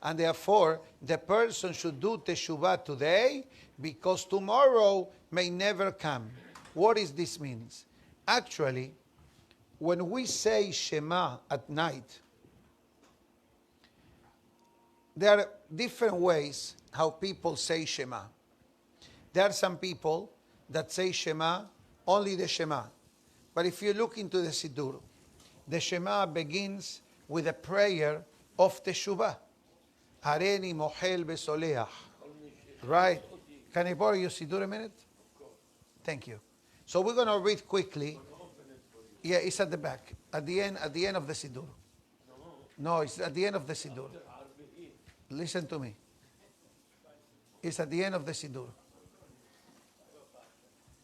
And therefore, the person should do teshuvah today because tomorrow may never come. What does this mean? Actually, when we say Shema at night, there are different ways how people say Shema. There are some people that say Shema, only the Shema. But if you look into the Siddur, the Shema begins with a prayer of Teshuvah. Hareni mohel besoleach. Right? Can I borrow your Siddur a minute? Thank you. So we're going to read quickly. Yeah, it's at the back. At the end of the Siddur. No, it's at the end of the Siddur. Listen to me. It's at the end of the Siddur.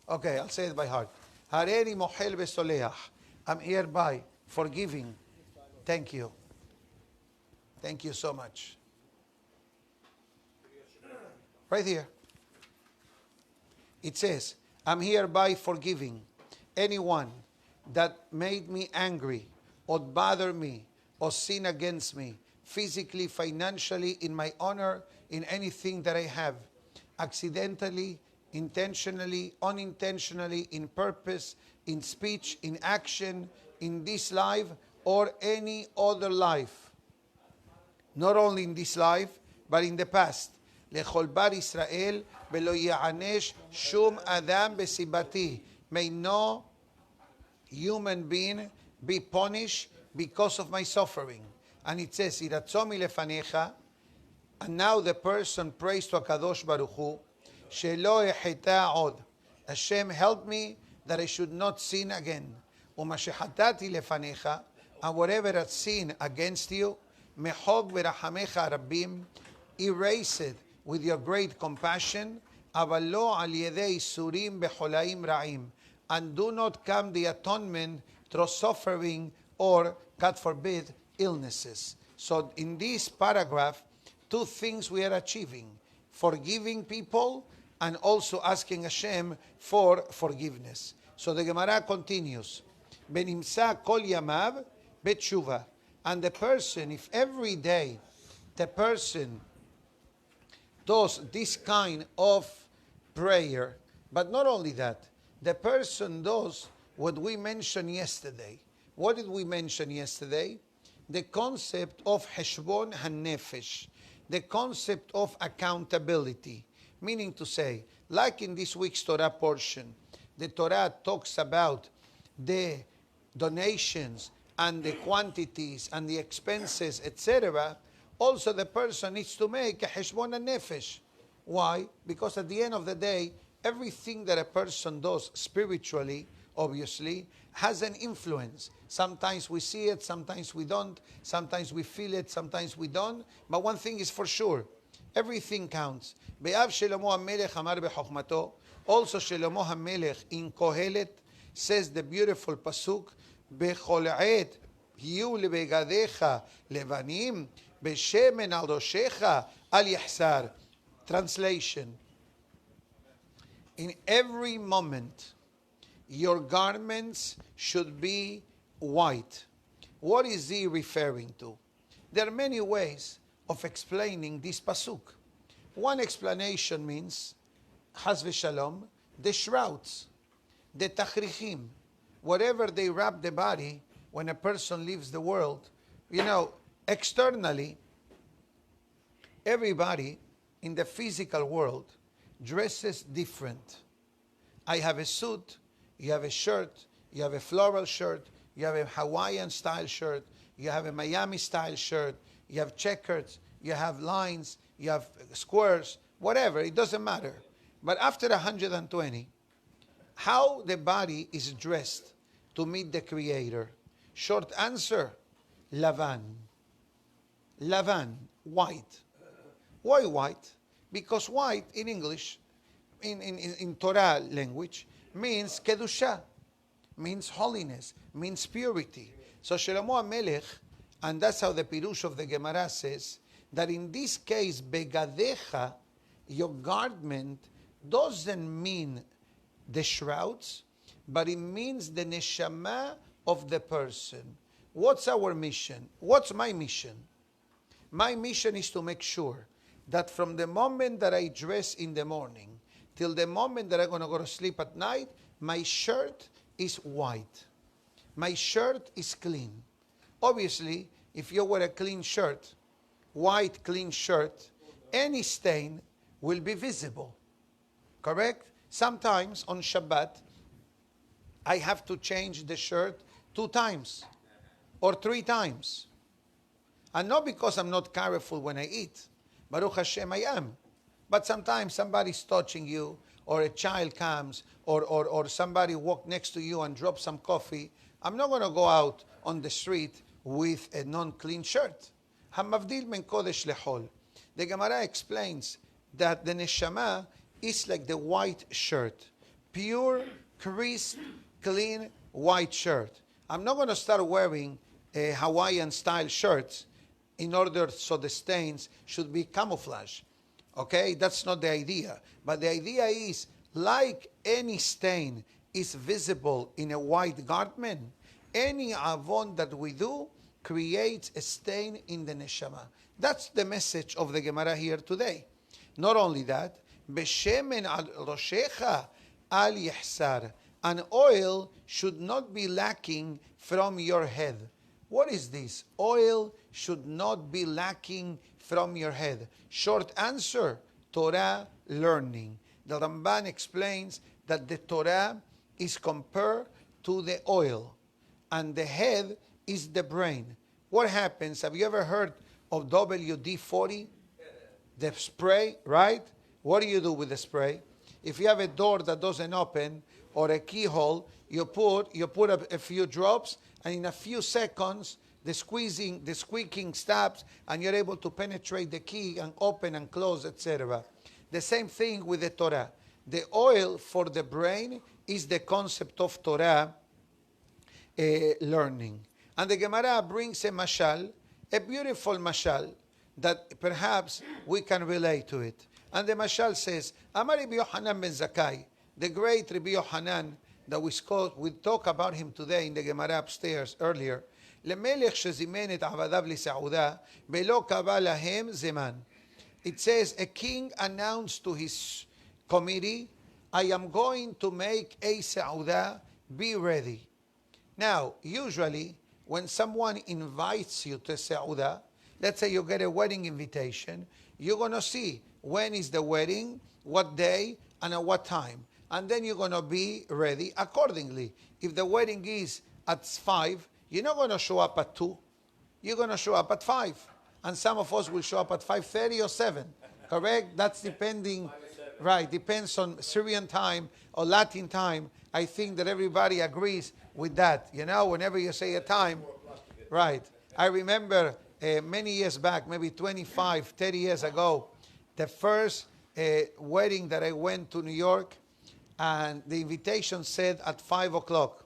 Okay, I'll say it by heart. Hareni mohel besoleach. I'm hereby forgiving. Thank you. Thank you so much. Right here. It says, I'm hereby forgiving anyone that made me angry or bother me or sin against me, physically, financially, in my honor, in anything that I have, accidentally, intentionally, unintentionally, in purpose, in speech, in action, in this life or any other life. Not only in this life, but in the past. לכל בר ישראל ולא יענש שום אדם בסיבתי. May no human being be punished because of my suffering. And it says, ירצו מלפניך, and now the person prays to HaKadosh Baruch Hu, שלא יחטא עוד. Hashem, help me that I should not sin again. ומה שחטאתי לפניך, and whatever I sin against you, מחוג ורחמך הרבים, erase it with your great compassion, אבל לא על ידי ייסורים בחולאים רעים, and do not come the atonement through suffering or, God forbid, illnesses. So in this paragraph, two things we are achieving: forgiving people and also asking Hashem for forgiveness. So the Gemara continues, ונמצא כל ימיו בתשובה. And the person, if every day the person does this kind of prayer, but not only that, the person does what we mentioned yesterday. What did we mention yesterday? The concept of Heshbon HaNefesh, the concept of accountability. Meaning to say, like in this week's Torah portion, the Torah talks about the donations and the quantities and the expenses, etc. Also, the person needs to make a Heshbon HaNefesh. Why? Because at the end of the day, everything that a person does spiritually, obviously, has an influence. Sometimes we see it, sometimes we don't. Sometimes we feel it, sometimes we don't. But one thing is for sure, everything counts. Be'av Shlomo HaMelech amar b'chokhmato. Also Shlomo HaMelech in Kohelet says the beautiful pasuk, בכל עת יהיו לבגדיך לבנים בשמן על ראשך אל יחסר. Translation: in every moment your garments should be white. What is he referring to? There are many ways of explaining this pasuk. One explanation means, Chas v'shalom, the shrouds, the tachrichim, whatever they wrap the body when a person leaves the world. You know, externally, everybody in the physical world dresses different. I have a suit, you have a shirt, you have a floral shirt, you have a Hawaiian style shirt, you have a Miami style shirt, you have checkers, you have lines, you have squares, whatever, it doesn't matter. But after 120, how the body is dressed to meet the Creator? Short answer, Lavan. Lavan, white. Why white? Because white in English, in Torah language, means Kedusha, means holiness, means purity. So Shlomo HaMelech, and that's how the Pirush of the Gemara says, that in this case, Begadecha, your garment, doesn't mean the shrouds, but it means the neshama of the person. What's our mission? What's my mission? My mission is to make sure that from the moment that I dress in the morning till the moment that I'm going to go to sleep at night, my shirt is white. My shirt is clean. Obviously, if you wear a clean shirt, white clean shirt, any stain will be visible. Correct? Sometimes on Shabbat, I have to change the shirt 2 times or 3 times. And not because I'm not careful when I eat. Baruch Hashem, I am. But sometimes somebody's touching you, or a child comes, or somebody walk next to you and drop some coffee. I'm not going to go out on the street with a non-clean shirt. Hamavdil men kodesh lechol. The Gemara explains that the neshama is like the white shirt. Pure, crisp, clean, white shirt. I'm not going to start wearing a Hawaiian-style shirts in order so the stains should be camouflage. Okay, that's not the idea. But the idea is, like any stain is visible in a white garment, any avon that we do creates a stain in the neshama. That's the message of the Gemara here today. Not only that, Beshemen al roshecha al yihsar. An oil should not be lacking from your head. What is this? Oil should not be lacking from your head. Short answer, Torah learning. The Ramban explains that the Torah is compared to the oil, and the head is the brain. What happens? Have you ever heard of WD-40? The spray, right? What do you do with the spray? If you have a door that doesn't open or a keyhole, you put a few drops, and in a few seconds, the squeaking stops, and you're able to penetrate the key and open and close, etc. The same thing with the Torah. The oil for the brain is the concept of Torah learning. And the Gemara brings a mashal, a beautiful mashal, that perhaps we can relate to it. And the mashal says, Amar Rabbi Yochanan ben Zakkai, the great Rabbi Yochanan, that we talk about him today in the Gemara upstairs earlier. למלך שזימן את עבדיו לסעודה ולא קבע להם זמן. It says, a king announced to his committee, I am going to make a sa'udah, be ready. Now, usually, when someone invites you to sa'udah, let's say you get a wedding invitation, you're going to see when is the wedding, what day, and at what time. And then you're going to be ready accordingly. If the wedding is at 5, you're not going to show up at 2. You're going to show up at 5. And some of us will show up at 5:30 or 7. Correct? That's depending, right, depends on Syrian time or Latin time. I think that everybody agrees with that. You know, whenever you say a time, right. I remember many years back, maybe 25, 30 years ago, the first wedding that I went to New York, and the invitation said at 5 o'clock.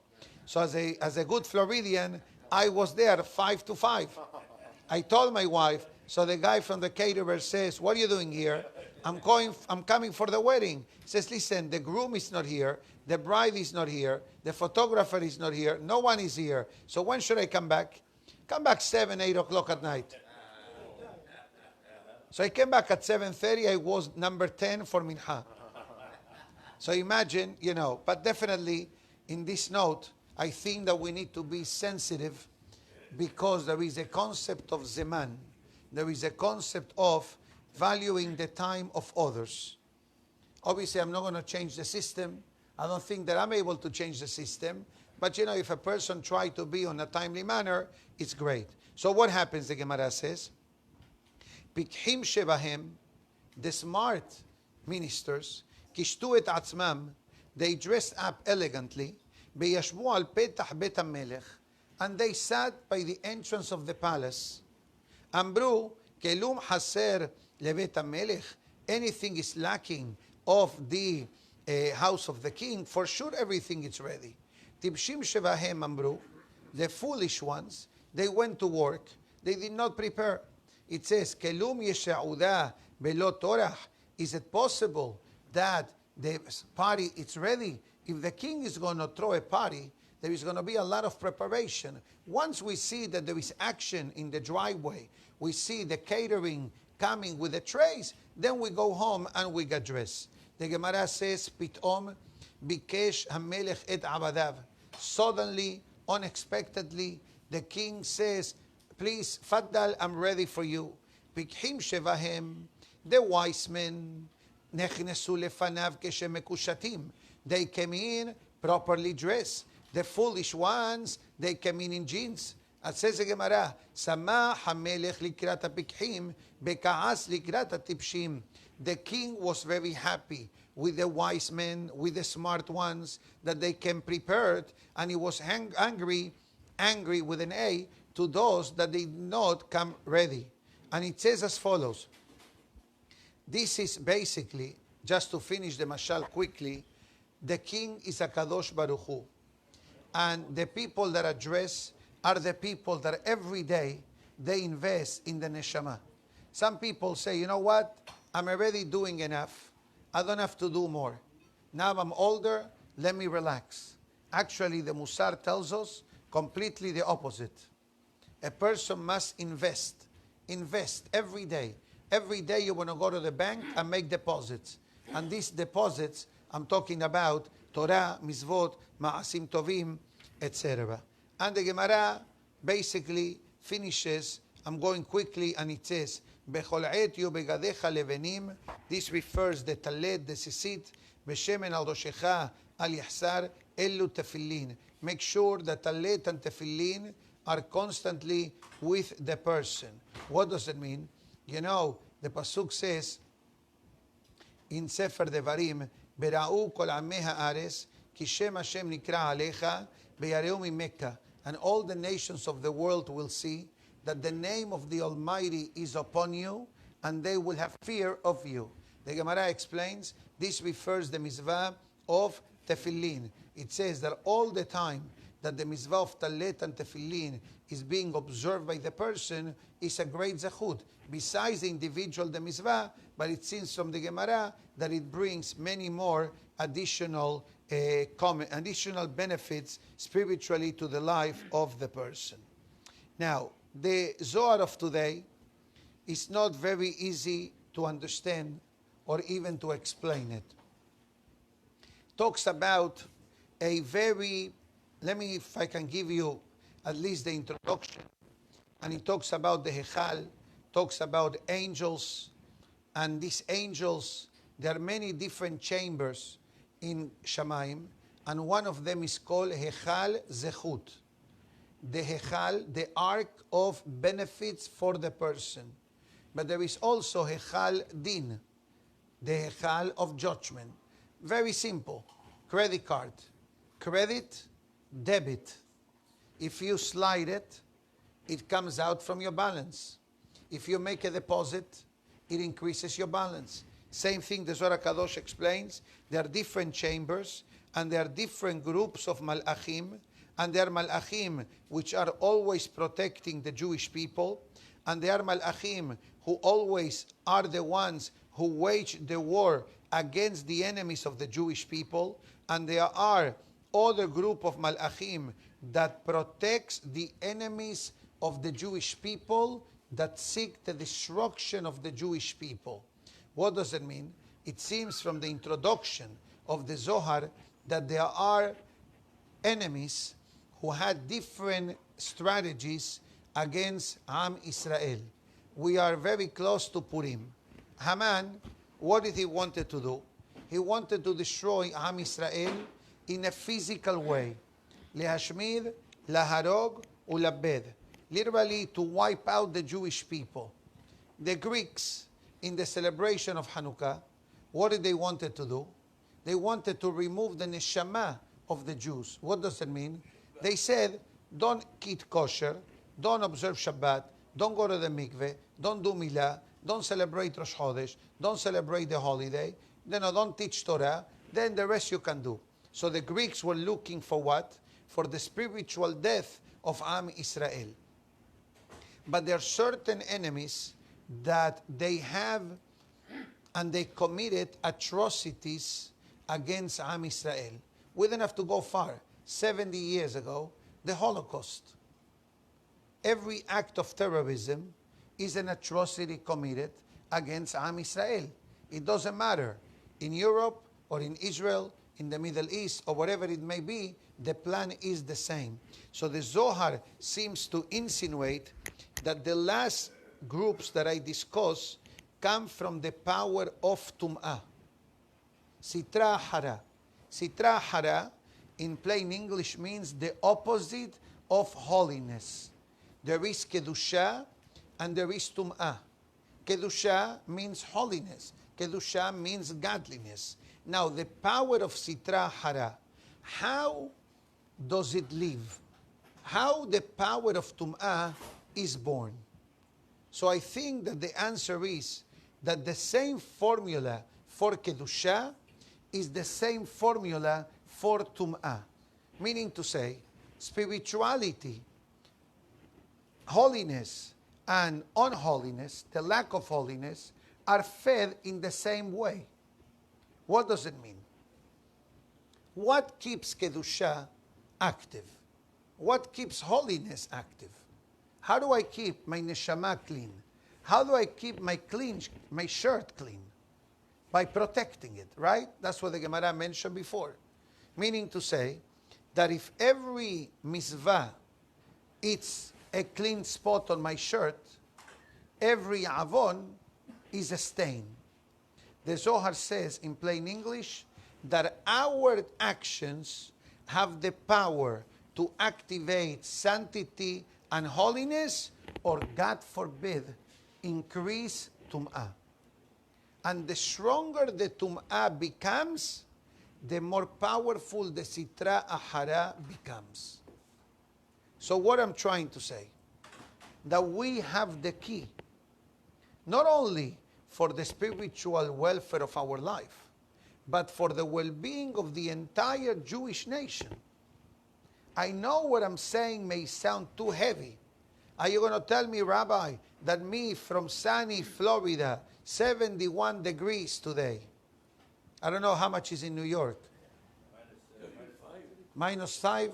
So as a good Floridian, I was there 5 to 5. I told my wife, so the guy from the caterer says, what are you doing here? I'm coming for the wedding. He says, listen, the groom is not here, the bride is not here, the photographer is not here, no one is here. So when should I come back? Come back 7, 8 o'clock at night. So I came back at 7:30, I was number 10 for Minha. So imagine, you know, but definitely in this note, I think that we need to be sensitive, because there is a concept of zeman. There is a concept of valuing the time of others. Obviously, I'm not going to change the system. I don't think that I'm able to change the system. But, you know, if a person tries to be on a timely manner, it's great. So what happens, the Gemara says? Pikhim shebahem, the smart ministers, kishtu et atzmam, they dressed up elegantly, beyashbu al petah bet hamelech, and they sat by the entrance of the palace. Ambru, kelum haser lebet hamelech, anything is lacking of the house of the king, for sure everything is ready. Tibshim shevahem ambru, the foolish ones, they went to work, they did not prepare. It says, kelum yesha'udah belo torah, is it possible that the party is ready? If the king is going to throw a party, there is going to be a lot of preparation. Once we see that there is action in the driveway, we see the catering coming with the trays, then we go home and we get dressed. The Gemara says, Pitom bikesh hamelech et abadav. Suddenly, unexpectedly, the king says, please, Faddal, I'm ready for you. Pikhim shevahem, the wise men, nechnesu lefanav keshemekushatim. They came in properly dressed. The foolish ones, they came in jeans. It says the Gemara, Sama hamelech likrat pikhim, bekaas likrat tipshim. The king was very happy with the wise men, with the smart ones, that they came prepared, and he was angry with an A, to those that did not come ready. And it says as follows. This is basically, just to finish the mashal quickly, the king is a Kadosh Baruch Hu. And the people that are dressed are the people that every day they invest in the neshama. Some people say, you know what, I'm already doing enough. I don't have to do more. Now I'm older, let me relax. Actually, the Musar tells us completely the opposite. A person must invest every day. Every day you want to go to the bank and make deposits. And these deposits, I'm talking about Torah, Mitzvot, Ma'asim Tovim, etc. And the Gemara basically finishes, I'm going quickly, and it says, Bechol et yu begadecha levenim. This refers the talet, the sisit, beshemen al doshecha al yahsar, elu tefillin. Make sure that talet and tefillin are constantly with the person. What does it mean? You know, the pasuk says in Sefer Devarim, Bera'u kol amei ha'aretz, ki shem Hashem nikra alecha, beyareu mimeka. And all the nations of the world will see that the name of the Almighty is upon you, and they will have fear of you. The Gemara explains, this refers the mitzvah of tefillin. It says that all the time that the mitzvah of talet and tefillin is being observed by the person is a great zechut. Besides the individual, the mitzvah, but it seems from the Gemara that it brings many more additional benefits spiritually to the life of the person. Now, the Zohar of today is not very easy to understand or even to explain it. Talks about a very, if I can give you at least the introduction. And it talks about the Hechal, talks about angels. And these angels, there are many different chambers in Shamayim. And one of them is called Hechal Zechut. The Hechal, the ark of benefits for the person. But there is also Hechal Din, the Hechal of judgment. Very simple. Credit card. Credit, debit. If you slide it, it comes out from your balance. If you make a deposit, it increases your balance. Same thing the Zohar Kadosh explains. There are different chambers, and there are different groups of malachim, and there are malachim which are always protecting the Jewish people, and there are malachim who always are the ones who wage the war against the enemies of the Jewish people, and there are other group of malachim that protects the enemies of the Jewish people that seek the destruction of the Jewish people. What does it mean? It seems from the introduction of the Zohar that there are enemies who had different strategies against Am Israel. We are very close to Purim. Haman, what did he wanted to do? He wanted to destroy Am Israel in a physical way. Lehashmid, laharog, ulabed. Literally to wipe out the Jewish people. The Greeks, in the celebration of Hanukkah, what did they wanted to do? They wanted to remove the neshama of the Jews. What does it mean? They said, don't eat kosher, don't observe Shabbat, don't go to the mikveh, don't do milah, don't celebrate Rosh Chodesh, don't celebrate the holiday, don't teach Torah, then the rest you can do. So the Greeks were looking for what? For the spiritual death of Am Israel. But there are certain enemies that they have, and they committed atrocities against Am Israel. We don't have to go far. 70 years ago, the Holocaust. Every act of terrorism is an atrocity committed against Am Israel. It doesn't matter. In Europe or in Israel, in the Middle East, or whatever it may be, the plan is the same. So the Zohar seems to insinuate that the last groups that I discuss come from the power of Tum'ah. Sitra Hara. Sitra Hara, in plain English, means the opposite of holiness. There is Kedusha and there is Tum'ah. Kedusha means holiness. Kedusha means godliness. Now, the power of Sitra Hara, how does it live? How the power of Tum'ah is born? So I think that the answer is that the same formula for Kedusha is the same formula for Tum'ah. Meaning to say, spirituality, holiness, and unholiness, the lack of holiness, are fed in the same way. What does it mean? What keeps Kedusha active? What keeps holiness active? How do I keep my neshama clean? How do I keep my shirt clean? By protecting it, right? That's what the Gemara mentioned before. Meaning to say that if every mitzvah it's a clean spot on my shirt, every avon is a stain. The Zohar says in plain English that our actions have the power to activate sanctity and holiness, or God forbid, increase Tum'ah. And the stronger the Tum'ah becomes, the more powerful the Sitra Ahara becomes. So what I'm trying to say, that we have the key, not only for the spiritual welfare of our life, but for the well-being of the entire Jewish nation. I know what I'm saying may sound too heavy. Are you going to tell me, Rabbi, that me from sunny Florida, 71 degrees today, I don't know how much is in New York. Minus 5?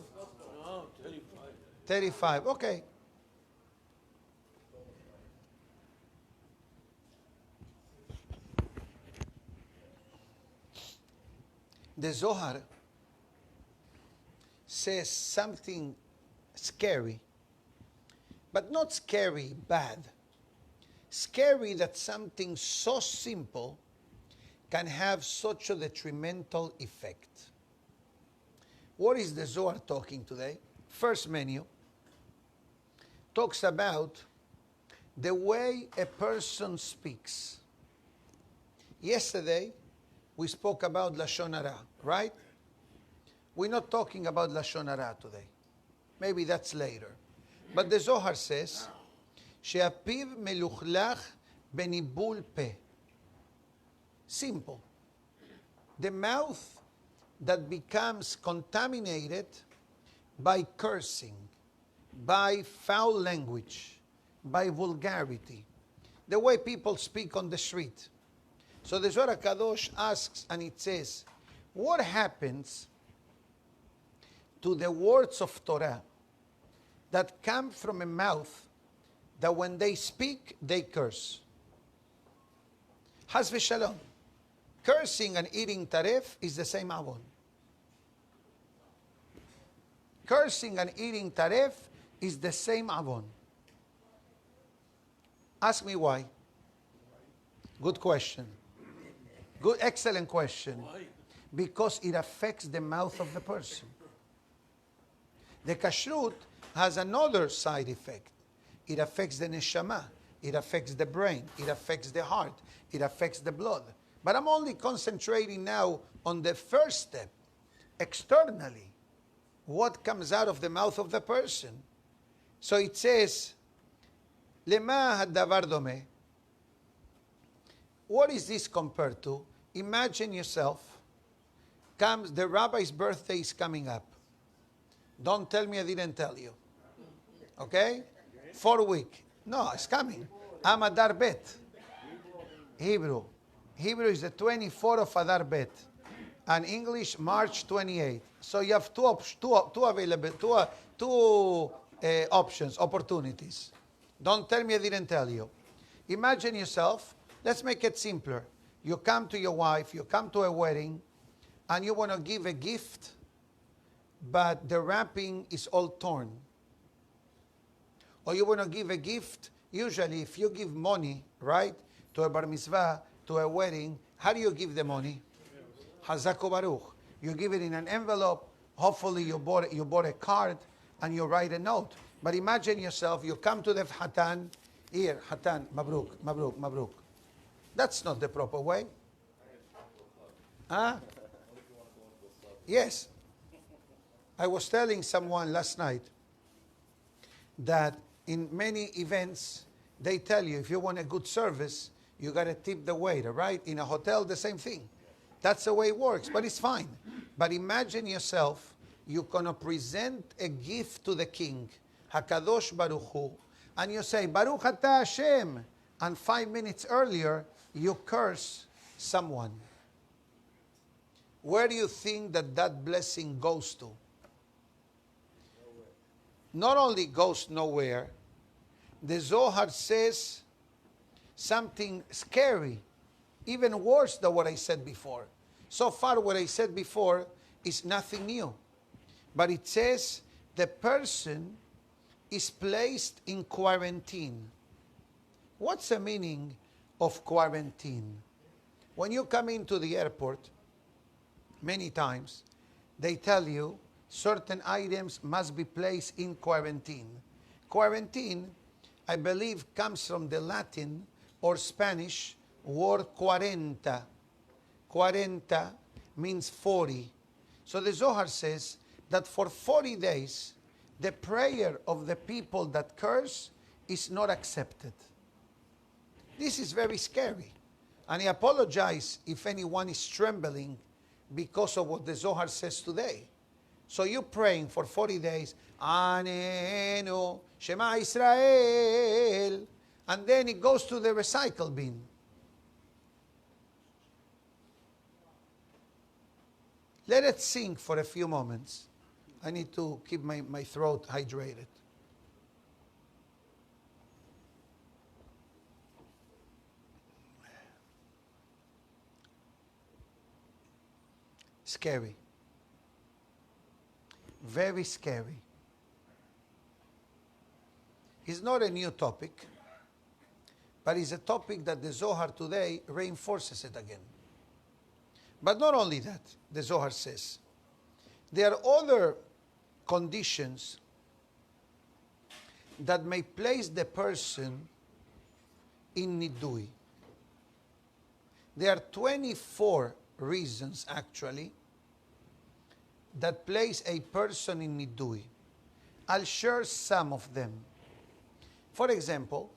No, 35. 35, okay. The Zohar says something scary, but not scary bad. Scary that something so simple can have such a detrimental effect. What is the Zohar talking today? First menu talks about the way a person speaks. Yesterday, we spoke about Lashon Hara, right? We're not talking about Lashon Hara today. Maybe that's later. But the Zohar says, She'apiv melukhlach benibul pe. Simple. The mouth that becomes contaminated by cursing, by foul language, by vulgarity, the way people speak on the street. So the Zohar Kadosh asks, and it says, what happens to the words of Torah that come from a mouth that when they speak, they curse? Has v'shalom. Cursing and eating taref is the same avon. Cursing and eating taref is the same avon. Ask me why. Good question. Good, excellent question. Why? Because it affects the mouth of the person. The kashrut has another side effect. It affects the neshama. It affects the brain. It affects the heart. It affects the blood. But I'm only concentrating now on the first step, externally. What comes out of the mouth of the person? So it says, Lema hadavar domeh. What is this compared to? Imagine yourself, the rabbi's birthday is coming up. Don't tell me I didn't tell you. Okay? 4 weeks. No, it's coming. I'm Adar Bet. Hebrew. Hebrew is the 24th of Adar Bet. And English, March 28th. So you have two options, opportunities. Don't tell me I didn't tell you. Imagine yourself, let's make it simpler. You come to your wife, you come to a wedding, and you want to give a gift, but the wrapping is all torn. Or you want to give a gift, usually if you give money, right, to a bar mitzvah, to a wedding, how do you give the money? Hazako Baruch. You give it in an envelope. Hopefully you bought a card and you write a note. But imagine yourself, you come to the Hatan, here, Hatan, Mabruk, Mabruk, Mabruk. That's not the proper way. Huh? Yes. I was telling someone last night that in many events, they tell you if you want a good service, you got to tip the waiter, right? In a hotel, the same thing. That's the way it works, but it's fine. But imagine yourself, you're going to present a gift to the king, HaKadosh Baruch Hu, and you say, Baruch Atah Hashem, and 5 minutes earlier, you curse someone. Where do you think that blessing goes to? Not only goes nowhere, the Zohar says something scary, even worse than what I said before. So far, what I said before is nothing new. But it says the person is placed in quarantine. What's the meaning of quarantine? When you come into the airport, many times, they tell you certain items must be placed in quarantine. Quarantine, I believe, comes from the Latin or Spanish word cuarenta. Cuarenta means 40. So the Zohar says that for 40 days, the prayer of the people that curse is not accepted. This is very scary. And I apologize if anyone is trembling because of what the Zohar says today. So you're praying for 40 days, Anenu, Shema Israel, and then it goes to the recycle bin. Let it sink for a few moments. I need to keep my throat hydrated. Scary. Very scary. It's not a new topic, but it's a topic that the Zohar today reinforces it again. But not only that, the Zohar says, there are other conditions that may place the person in nidui. There are 24 reasons, actually, that place a person in nidui. I'll share some of them. For example,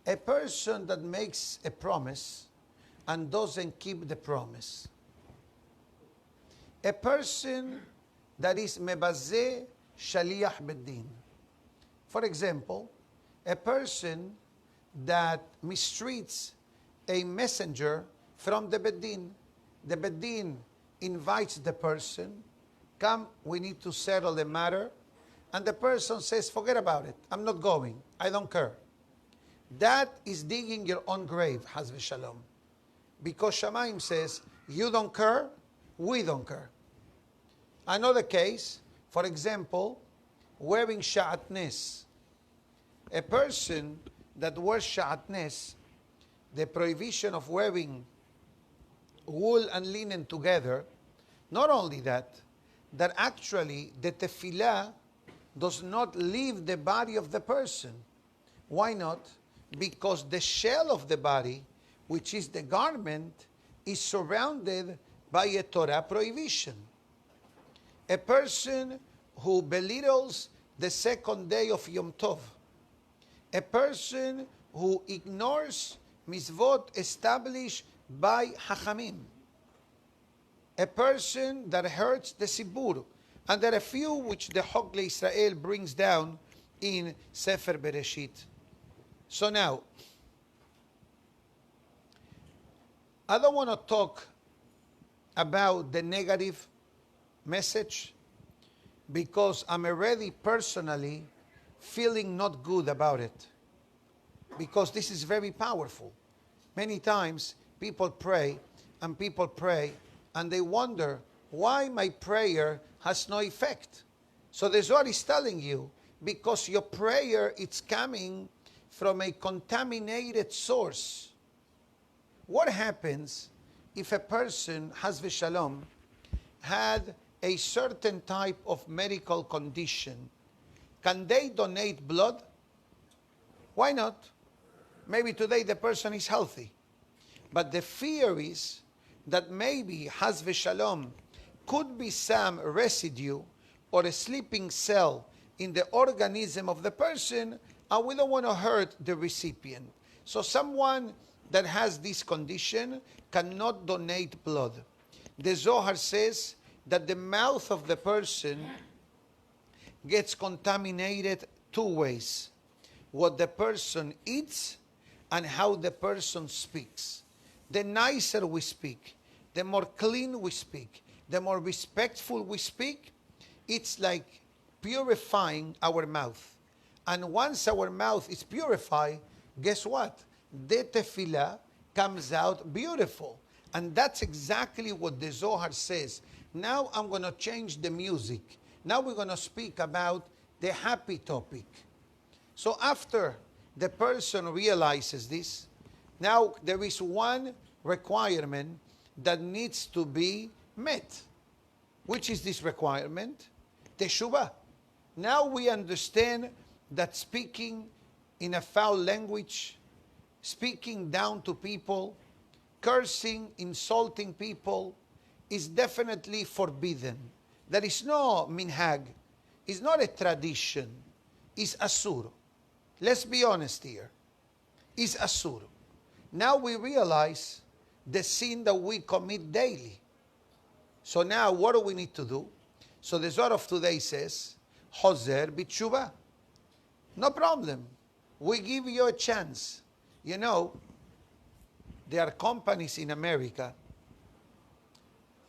a person that makes a promise and doesn't keep the promise. A person that is mebazeh shaliach bedin. For example, a person that mistreats a messenger from the bedin. The bedin invites the person, come, we need to settle the matter, and the person says, forget about it, I'm not going, I don't care. That is digging your own grave, Haz v'shalom. Because Shamayim says, you don't care, we don't care. Another case, for example, wearing sha'atnes. A person that wears sha'atnes, the prohibition of wearing wool and linen together, not only that actually the tefillah does not leave the body of the person. Why not? Because the shell of the body, which is the garment, is surrounded by a Torah prohibition. A person who belittles the second day of Yom Tov. A person who ignores mitzvot established by Hachamim. A person that hurts the Sibur. And there are a few which the Hogle Israel brings down in Sefer Bereshit. So now, I don't want to talk about the negative message because I'm already personally feeling not good about it. because this is very powerful. Many times people pray and they wonder why my prayer has no effect. So the Zohar is telling you, because your prayer is coming from a contaminated source. What happens if a person, has v'shalom, had a certain type of medical condition? Can they donate blood? Why not? Maybe today the person is healthy. But the fear is that maybe, has v'shalom, could be some residue or a sleeping cell in the organism of the person, and we don't want to hurt the recipient. So someone that has this condition cannot donate blood. The Zohar says that the mouth of the person gets contaminated two ways: what the person eats and how the person speaks. The nicer we speak, the more clean we speak, the more respectful we speak, it's like purifying our mouth. And once our mouth is purified, guess what? The tefillah comes out beautiful. And that's exactly what the Zohar says. Now I'm going to change the music. Now we're going to speak about the happy topic. So after the person realizes this, now there is one requirement that needs to be met. Which is this requirement? Teshuvah. Now we understand that speaking in a foul language, speaking down to people, cursing, insulting people is definitely forbidden. There is no minhag. It's not a tradition. It's asur. Let's be honest here. It's asur. Now we realize the sin that we commit daily. So now what do we need to do? So the Zohar of today says, Hozer b'tshuva. No problem. We give you a chance. You know, there are companies in America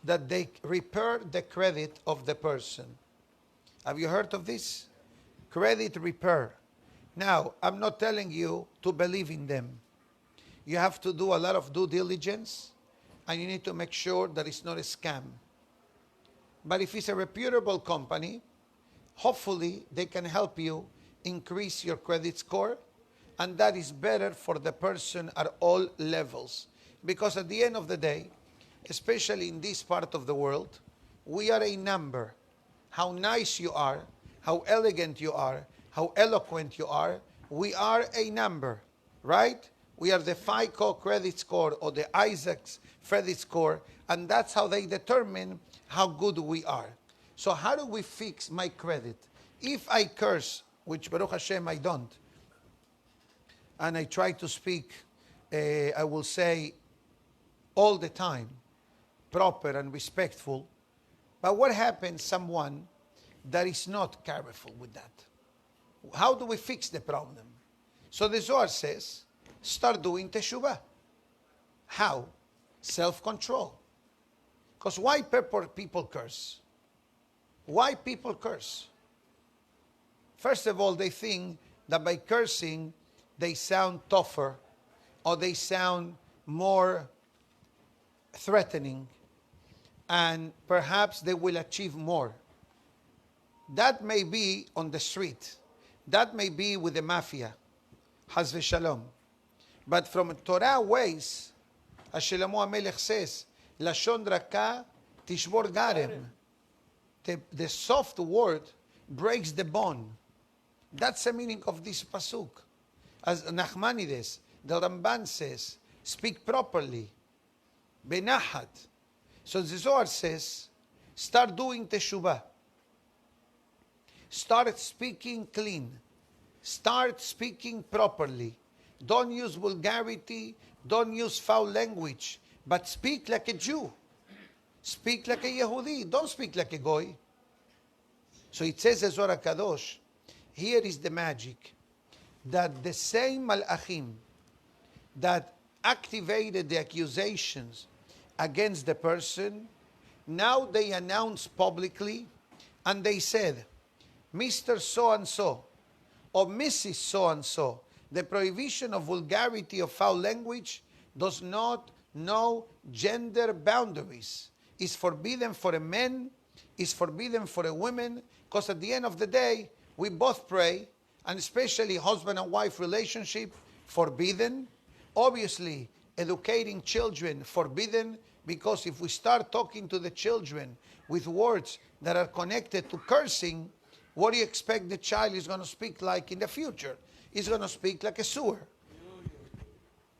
that they repair the credit of the person. Have you heard of this? Credit repair. Now, I'm not telling you to believe in them. You have to do a lot of due diligence, and you need to make sure that it's not a scam. But if it's a reputable company, hopefully they can help you increase your credit score, and that is better for the person at all levels. Because at the end of the day, especially in this part of the world, we are a number. How nice you are, how elegant you are, how eloquent you are, we are a number, right? We are the FICO credit score or the Isaac's credit score, and that's how they determine how good we are. So how do we fix my credit? If I curse, which Baruch Hashem I don't, and I try to speak, I will say all the time, proper and respectful, but what happens someone that is not careful with that? How do we fix the problem? So the Zohar says, start doing teshuvah. How? Self-control. Because why people curse? Why people curse? First of all, they think that by cursing, they sound tougher or they sound more threatening, and perhaps they will achieve more. That may be on the street. That may be with the mafia. Haz v'shalom. But from Torah ways, as Shlomo HaMelech says, Lashon raka tishbor garem. The soft word breaks the bone. That's the meaning of this pasuk. As Nachmanides, the Ramban says, speak properly. Benahat. So the Zohar says, start doing teshuvah. Start speaking clean. Start speaking properly. Don't use vulgarity. Don't use foul language. But speak like a Jew. Speak like a Yehudi. Don't speak like a Goy. So it says the Zohar Kadosh, here is the magic, that the same Malachim that activated the accusations against the person, now they announce publicly, and they said, Mr. So-and-so, or Mrs. So-and-so, The prohibition of vulgarity, of foul language, does not know gender boundaries. It's forbidden for a man, it's forbidden for a woman, because at the end of the day, we both pray, and especially husband and wife relationship, forbidden. Obviously, educating children, forbidden, because if we start talking to the children with words that are connected to cursing, what do you expect the child is going to speak like in the future? He's going to speak like a sewer.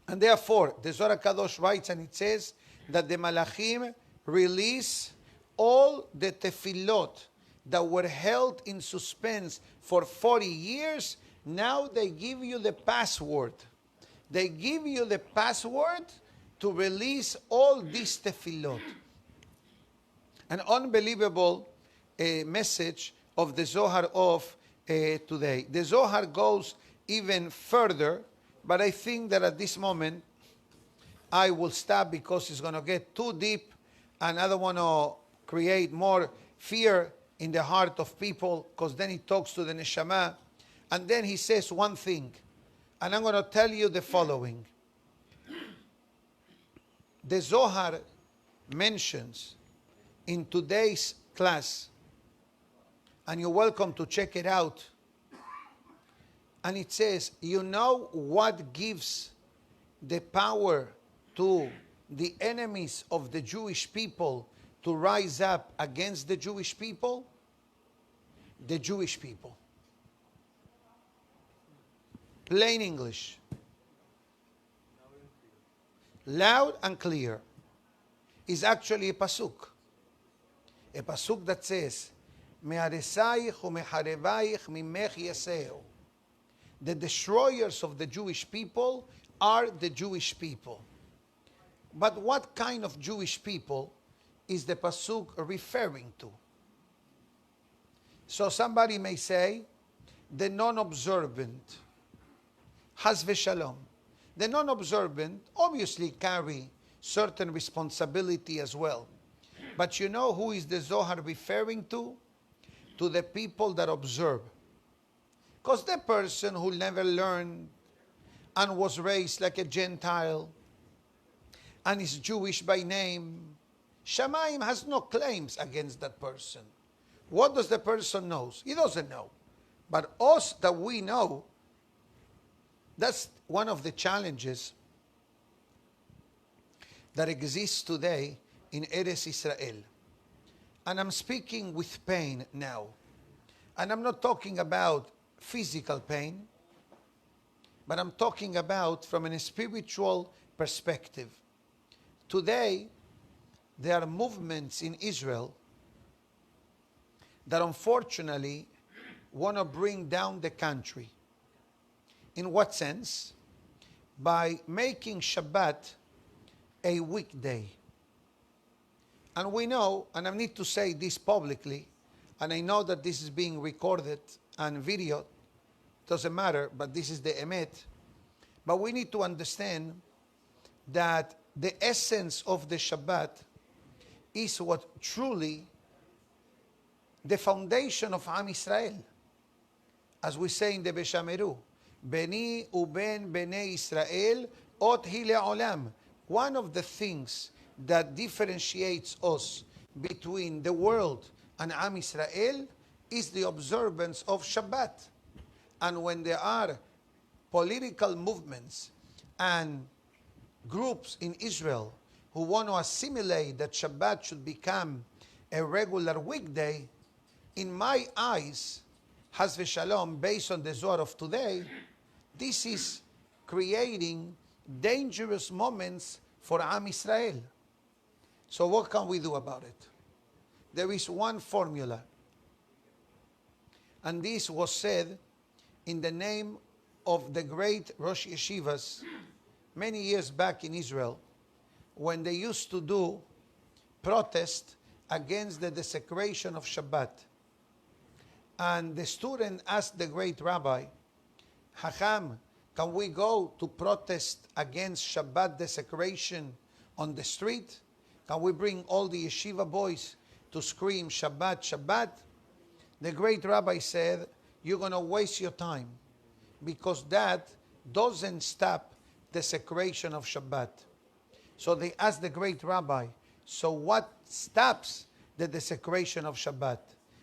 And therefore, the Zohar Kadosh writes, and it says that the Malachim release all the tefillot that were held in suspense for 40 years. Now they give you the password. They give you the password to release all these tefillot. An unbelievable message of the Zohar of today. The Zohar goes even further, but I think that at this moment I will stop because it's going to get too deep, and I don't want to create more fear in the heart of people, because then he talks to the neshama, and then he says one thing, and I'm going to tell you the following. The Zohar mentions in today's class, and you're welcome to check it out, and it says, you know what gives the power to the enemies of the Jewish people to rise up against the Jewish people? The Jewish people. Plain English. Loud and clear. Is actually a pasuk. A pasuk that says, Me'aresayich u'meharevaich mimech yeseu. The destroyers of the Jewish people are the Jewish people. But what kind of Jewish people is the pasuk referring to? So somebody may say, the non-observant. Has v'shalom. The non-observant obviously carry certain responsibility as well. But you know who is the Zohar referring to? To the people that observe. Because the person who never learned and was raised like a Gentile and is Jewish by name, Shamayim has no claims against that person. What does the person know? He doesn't know. But us that we know, that's one of the challenges that exists today in Eretz Israel. And I'm speaking with pain now. And I'm not talking about physical pain, but I'm talking about from a spiritual perspective. Today, there are movements in Israel that unfortunately want to bring down the country. In what sense? By making Shabbat a weekday. And we know, and I need to say this publicly, and I know that this is being recorded and video, doesn't matter, but this is the emet. But we need to understand that the essence of the Shabbat is what truly the foundation of Am Israel. As we say in the Beshameru, Beni uben bnei Israel ot hi le'olam. One of the things that differentiates us between the world and Am Israel is the observance of Shabbat. And when there are political movements and groups in Israel who want to assimilate that Shabbat should become a regular weekday, in my eyes, Has v'shalom, based on the Zohar of today, this is creating dangerous moments for Am Israel. So what can we do about it? There is one formula. And this was said in the name of the great Rosh Yeshivas many years back in Israel, when they used to do protest against the desecration of Shabbat. And the student asked the great Rabbi, Hacham, can we go to protest against Shabbat desecration on the street? Can we bring all the yeshiva boys to scream Shabbat, Shabbat? The great Rabbi said, you're going to waste your time, because that doesn't stop the desecration of Shabbat. So they asked the great rabbi, so what stops the desecration of Shabbat?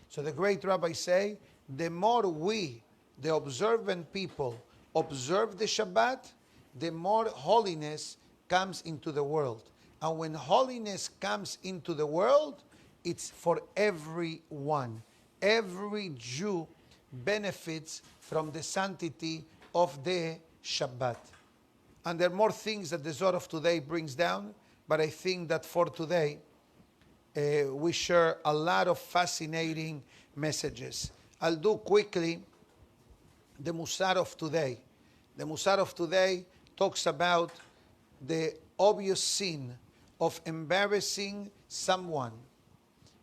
So the great rabbi say, the more we, the observant people, observe the Shabbat, the more holiness comes into the world. And when holiness comes into the world, it's for everyone. Every Jew benefits from the sanctity of the Shabbat. And there are more things that the Zohar of today brings down, but I think that for today, we share a lot of fascinating messages. I'll do quickly the Musar of today. The Musar of today talks about the obvious sin of embarrassing someone.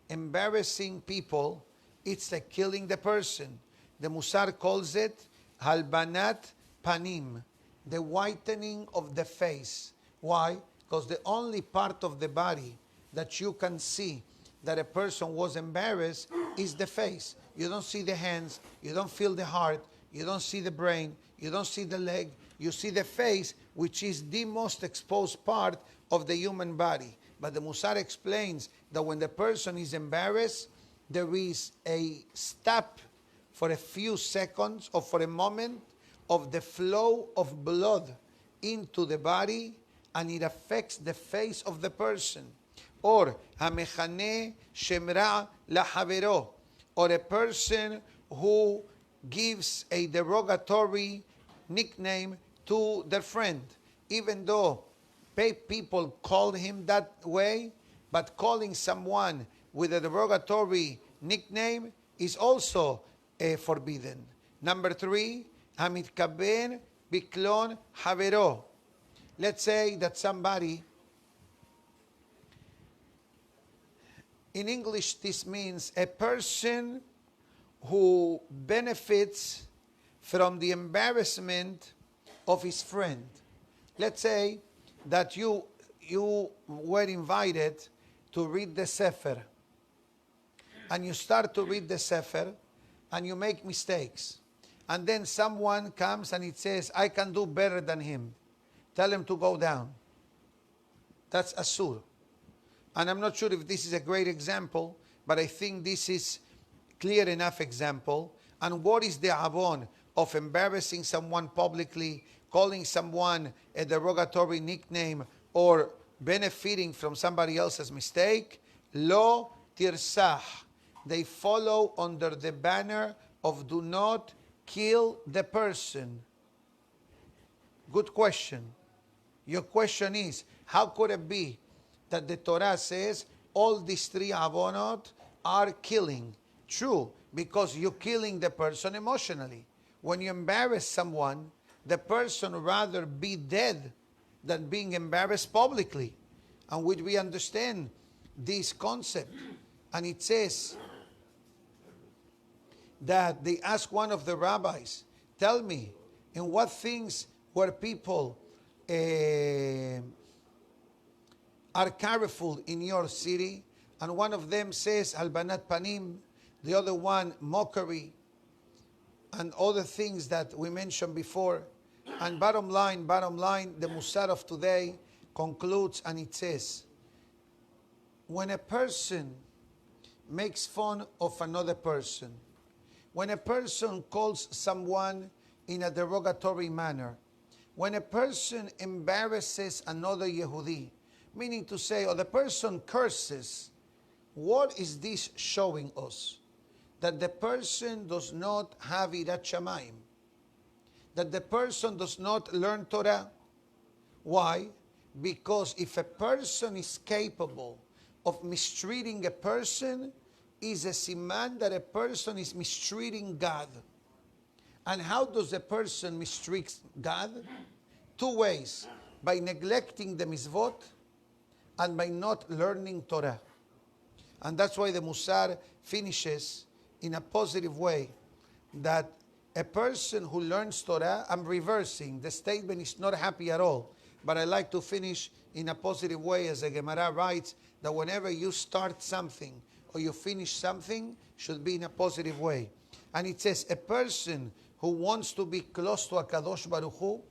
Embarrassing people, it's like killing the person. The Musar calls it halbanat panim, the whitening of the face. Why? Because the only part of the body that you can see that a person was embarrassed is the face. You don't see the hands, you don't feel the heart, you don't see the brain, you don't see the leg, you see the face, which is the most exposed part of the human body. But the Musar explains that when the person is embarrassed, there is a stop for a few seconds or for a moment of the flow of blood into the body, and it affects the face of the person. Or hamechane shemra lahavero, or a person who gives a derogatory nickname to their friend, even though people call him that way, but calling someone with a derogatory nickname is also forbidden. Number 3, hamitkaben biklon havero. Let's say that somebody, in English this means a person who benefits from the embarrassment of his friend. Let's say that you were invited to read the Safra, and you start to read the Safra and you make mistakes, and then someone comes and it says, I can do better than him, tell him to go down. That's asur. And I'm not sure if this is a great example, but I think this is clear enough example. And what is the avon of embarrassing someone publicly, calling someone a derogatory nickname, or benefiting from somebody else's mistake? Lo tirsah. They follow under the banner of do not kill the person. Good question. Your question is, how could it be that the Torah says all these 3 avonot are killing? True, because you're killing the person emotionally. When you embarrass someone, the person rather be dead than being embarrassed publicly. And we understand this concept. And it says that they asked one of the rabbis, tell me, in what things were people are careful in your city? And one of them says albanat panim, the other one mockery, and other things that we mentioned before. And bottom line, the Musar of today concludes and it says, when a person makes fun of another person, when a person calls someone in a derogatory manner, when a person embarrasses another Yehudi, meaning to say, or the person curses, what is this showing us? That the person does not have Irat Shamayim, that the person does not learn Torah. Why? Because if a person is capable of mistreating a person, is a siman that a person is mistreating God. And how does a person mistreat God? 2 ways: by neglecting the mitzvot and by not learning Torah. And that's why the Musar finishes in a positive way, that a person who learns Torah, I'm reversing, the statement is not happy at all, but I like to finish in a positive way, as the Gemara writes, that whenever you start something or you finish something, should be in a positive way. And it says, a person who wants to be close to HaKadosh Baruch Hu,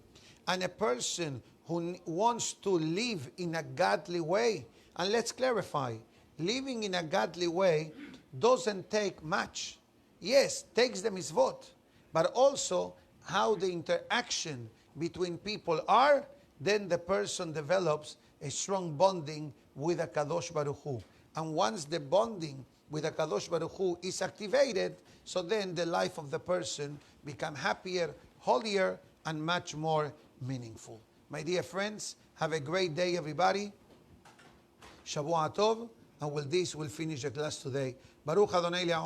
and a person who wants to live in a godly way, and let's clarify, living in a godly way doesn't take much. Yes, takes the mitzvot, but also how the interaction between people are, then the person develops a strong bonding with a Kadosh Baruch Hu. And once the bonding with a Kadosh Baruch Hu is activated, so then the life of the person become happier, holier, and much more meaningful. My dear friends, have a great day, everybody. Shavua Tov, and with this we'll finish the class today. Baruch Adonai Le'olam.